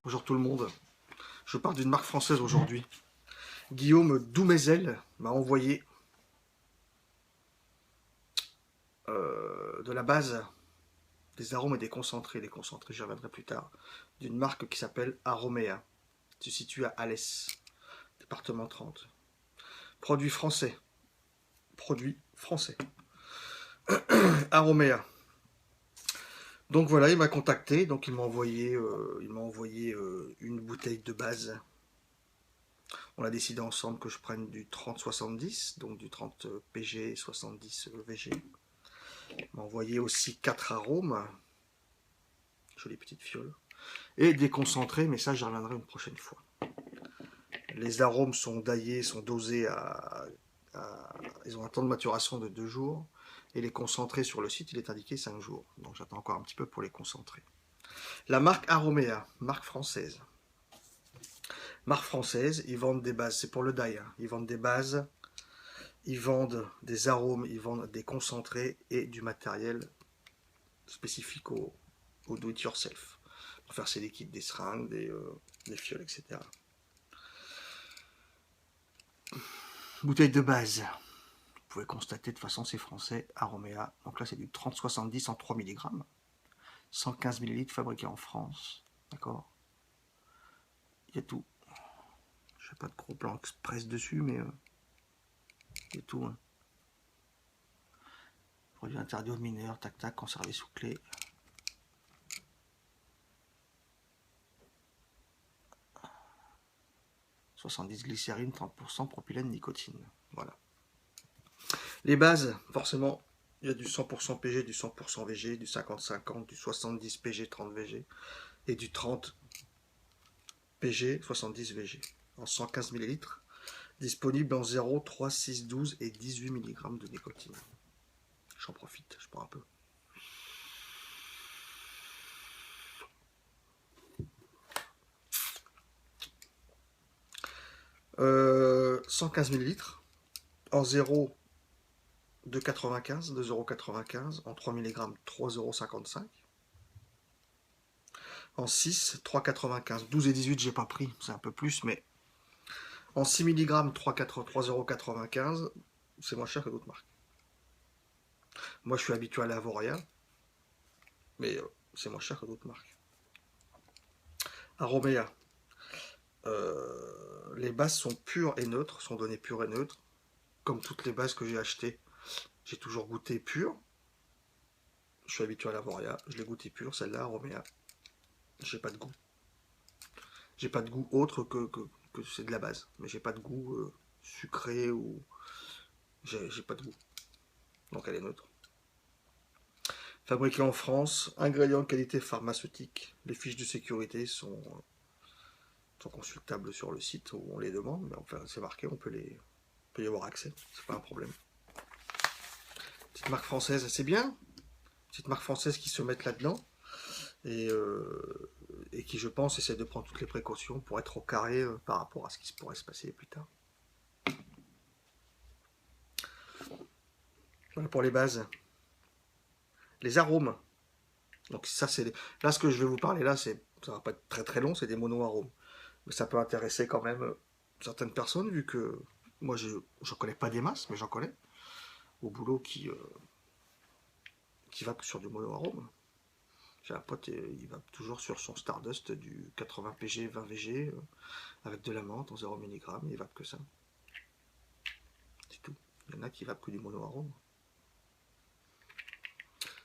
Bonjour tout le monde. Je parle d'une marque française aujourd'hui. Guillaume Doumézel m'a envoyé de la base des arômes et des concentrés. Les concentrés, j'y reviendrai plus tard. D'une marque qui s'appelle Aromea. Se situe à Alès, département 30. Produit français. Produit français. Aromea. Donc voilà, il m'a contacté, donc il m'a envoyé, une bouteille de base. On a décidé ensemble que je prenne du 30-70, donc du 30 PG 70 VG. Il m'a envoyé aussi 4 arômes, jolies petites fioles, et des concentrés, mais ça j'y reviendrai une prochaine fois. Les arômes sont daillés, sont dosés ils ont un temps de maturation de 2 jours, et les concentrés sur le site, il est indiqué 5 jours. Donc j'attends encore un petit peu pour les concentrés. La marque Aromea, marque française. Marque française, ils vendent des bases, c'est pour le die, hein. Ils vendent des bases, ils vendent des arômes, ils vendent des concentrés et du matériel spécifique au do-it-yourself. Pour faire ses liquides, des seringues, des fioles, etc. Bouteille de base. Vous pouvez constater, de toute façon, c'est français, Aromea. Donc là, c'est du 30-70 en 3 mg. 115 ml fabriqué en France. D'accord. Il y a tout. Je n'ai pas de gros plan express dessus, mais il y a tout. Hein. Produit interdit aux mineurs, tac tac, conservé sous clé. « 70 glycérine, 30% propylène, nicotine. » Voilà. Les bases, forcément, il y a du 100% PG, du 100% VG, du 50-50, du 70 PG, 30 VG et du 30 PG, 70 VG en 115 ml, disponible en 0, 3, 6, 12 et 18 mg de nicotine. J'en profite, je prends un peu. 115 ml en 0 2,95, 2,95 en 3 mg, 3,55 en 6, 3,95. 12 et 18, j'ai pas pris, c'est un peu plus, mais en 6 mg, 3,95, c'est moins cher que d'autres marques. Moi, je suis habitué à l'Avoria, mais c'est moins cher que d'autres marques. Aromea. Les bases sont pures et neutres, sont données pures et neutres. Comme toutes les bases que j'ai achetées, j'ai toujours goûté pur. Je suis habitué à l'Avoria, je l'ai goûté pur, celle-là, Aromea. J'ai pas de goût. J'ai pas de goût autre que c'est de la base. Mais j'ai pas de goût sucré ou. J'ai pas de goût. Donc elle est neutre. Fabriqué en France, ingrédients de qualité pharmaceutique. Les fiches de sécurité sont consultables sur le site où on les demande, mais enfin c'est marqué, on peut y avoir accès, c'est pas un problème. Petite marque française, c'est bien. Petite marque française qui se met là-dedans et qui, je pense, essaie de prendre toutes les précautions pour être au carré par rapport à ce qui pourrait se passer plus tard. Voilà pour les bases. Les arômes. Donc ça, c'est là ce que je vais vous parler là, ça va pas être très très long, c'est des mono-arômes. Mais ça peut intéresser quand même certaines personnes, vu que moi je connais pas des masses, mais j'en connais au boulot qui va que sur du mono-arôme. J'ai un pote, il va toujours sur son Stardust du 80 PG, 20 VG, avec de la menthe en 0 mg, il va que ça. C'est tout. Il y en a qui va que du mono-arôme.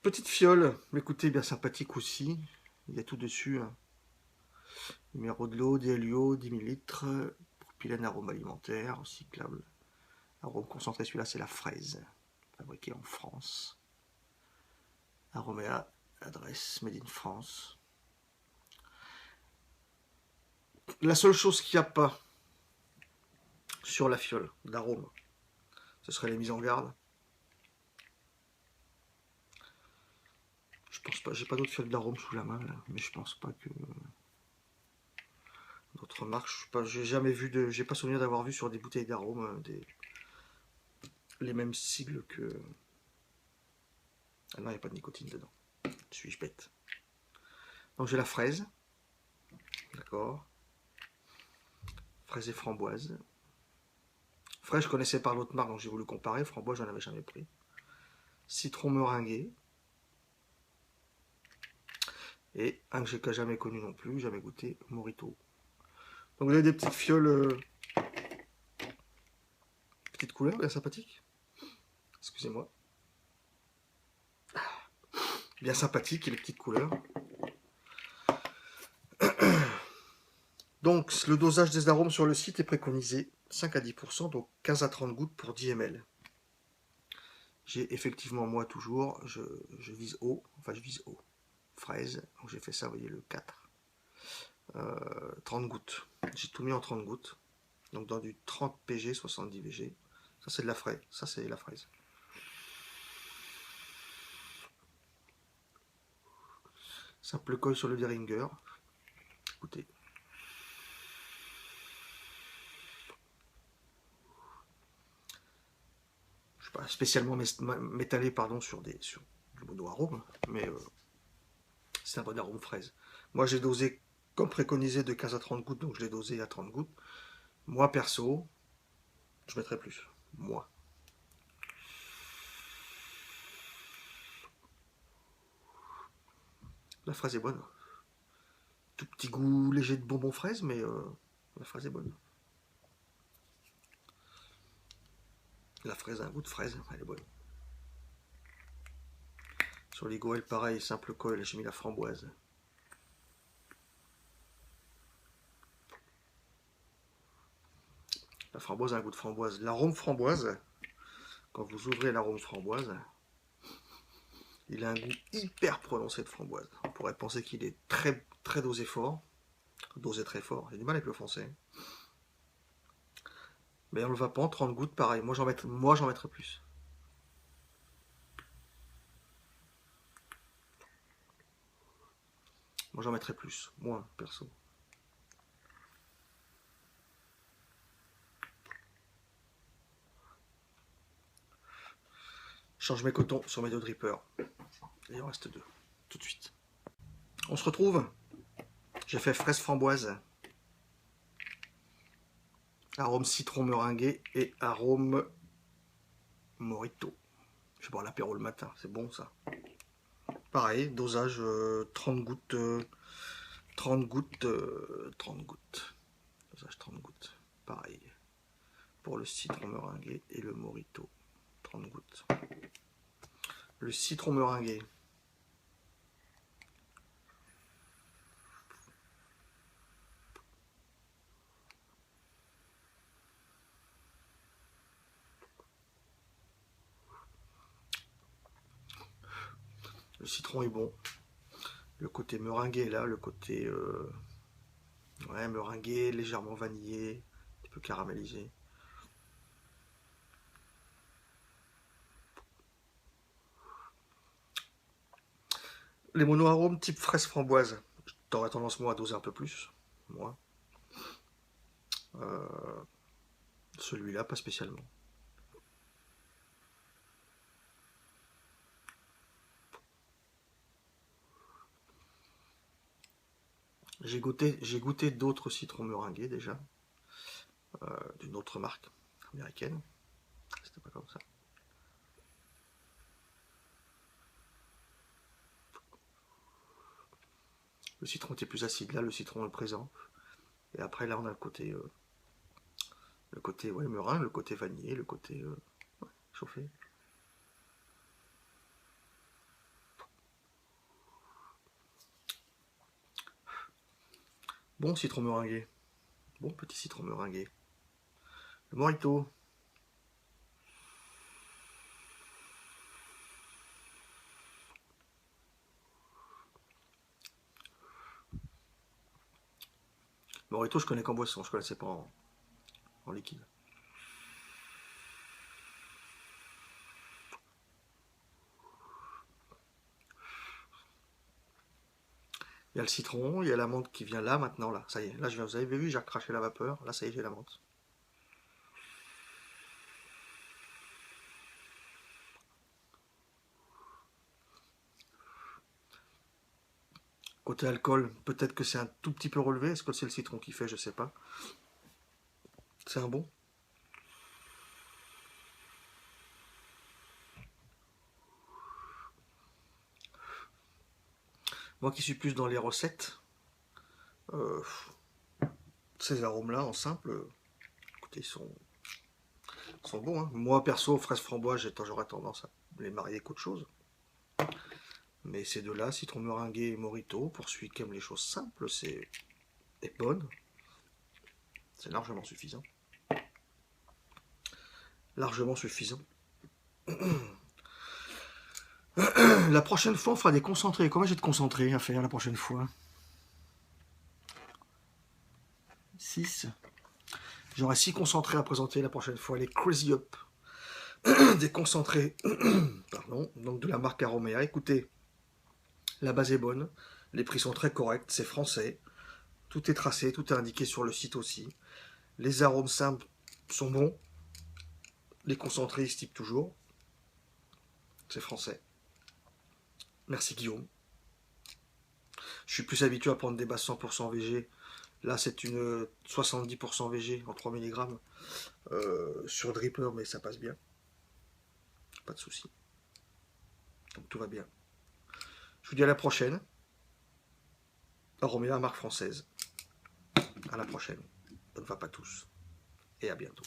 Petite fiole, écoutez, bien sympathique aussi. Il y a tout dessus. Hein. Numéro de l'eau, DLUO, 10 ml, propylène arôme alimentaire, recyclable. Arôme concentré, celui-là c'est la fraise, fabriqué en France. Aromea, adresse Made in France. La seule chose qu'il n'y a pas sur la fiole d'arôme, ce serait les mises en garde. Je pense pas, j'ai pas d'autres fioles d'arôme sous la main là, mais je pense pas que d'autres marques, j'ai jamais vu j'ai pas souvenir d'avoir vu sur des bouteilles d'arôme les mêmes sigles que. Ah non, il n'y a pas de nicotine dedans. Suis-je bête? Donc j'ai la fraise, d'accord. d'accord. Fraise et framboise. Fraise, je connaissais par l'autre marque, donc j'ai voulu comparer. Framboise, j'en avais jamais pris. Citron meringué. Et un que j'ai jamais connu non plus, jamais goûté, Morito. Donc vous avez des petites fioles, petites couleurs, bien sympathiques. Excusez-moi. Bien sympathiques, et les petites couleurs. Donc le dosage des arômes sur le site est préconisé 5 à 10%, donc 15 à 30 gouttes pour 10 ml. J'ai effectivement, moi toujours, je vise haut, enfin je vise haut. Fraise, donc j'ai fait ça, vous voyez, le 4. 30 gouttes. J'ai tout mis en 30 gouttes. Donc dans du 30 pg, 70 vg. Ça c'est de la fraise. Ça c'est la fraise. Simple colle sur le Deringer. Écoutez. Je ne suis pas spécialement métallé pardon, sur du bon arôme, mais c'est un bon arôme fraise. Moi j'ai dosé comme préconisé de 15 à 30 gouttes, donc je l'ai dosé à 30 gouttes. Moi perso, je mettrais plus. Moi. La fraise est bonne. Tout petit goût léger de bonbons fraises, mais la fraise est bonne. La fraise a un goût de fraise, elle est bonne. Sur les goëls, pareil, simple colle, j'ai mis la framboise. La framboise a un goût de framboise. L'arôme framboise, quand vous ouvrez l'arôme framboise, il a un goût hyper prononcé de framboise. On pourrait penser qu'il est très, très dosé fort. Dosé très fort. J'ai du mal avec le français. Mais on le va pas en 30 gouttes, pareil. Moi, j'en mettrais plus. Moi, j'en mettrais plus. Moins, perso. Je change mes cotons sur mes deux drippers. Et il en reste deux. Tout de suite. On se retrouve. J'ai fait fraise framboise. Arôme citron meringué et arôme Morito. Je vais boire l'apéro le matin. C'est bon, ça. Pareil, dosage 30 gouttes. 30 gouttes. 30 gouttes. Dosage 30 gouttes. Pareil. Pour le citron meringué et le Morito. 30 gouttes. Le citron meringué. Le citron est bon. Le côté meringué là, le côté ouais, meringué, légèrement vanillé, un petit peu caramélisé. Les monoarômes type fraise framboise, j'aurais tendance moi à doser un peu plus. Moi. Celui-là, pas spécialement. J'ai goûté d'autres citrons meringués déjà, d'une autre marque américaine. C'était pas comme ça. Le citron était plus acide. Là, le citron est présent. Et après, là, on a le côté ouais, meringue, le côté vanillé, le côté ouais, chauffé. Bon citron meringué. Bon petit citron meringué. Le Morito. Morito, je connais qu'en boisson, je connaissais pas en liquide. Il y a le citron, il y a la menthe qui vient là maintenant, là. Ça y est, là vous avez vu, j'ai recraché la vapeur. Là, ça y est, j'ai la menthe. Côté alcool, peut-être que c'est un tout petit peu relevé. Est-ce que c'est le citron qui fait? Je sais pas. C'est un bon. Moi qui suis plus dans les recettes, euh, ces arômes-là en simple, écoutez, ils sont bons, hein. Moi perso, fraises framboise, j'aurais tendance à les marier qu'autre chose. Mais ces deux-là, citron meringué et mojito, pour celui qui aime les choses simples, c'est est bonne. C'est largement suffisant. Largement suffisant. La prochaine fois, on fera des concentrés. Combien j'ai de concentrés à faire la prochaine fois? 6. J'aurai 6 concentrés à présenter la prochaine fois. Les Crazy Up. Des concentrés. Pardon. Donc de la marque Aromea. Écoutez, la base est bonne. Les prix sont très corrects. C'est français. Tout est tracé. Tout est indiqué sur le site aussi. Les arômes simples sont bons. Les concentrés, ils se typent toujours. C'est français. Merci Guillaume. Je suis plus habitué à prendre des bases 100% VG. Là, c'est une 70% VG en 3 mg sur Dripper, mais ça passe bien. Pas de souci. Donc tout va bien. Je vous dis à la prochaine. Aromea, marque française. À la prochaine. Bonne va pas tous. Et à bientôt.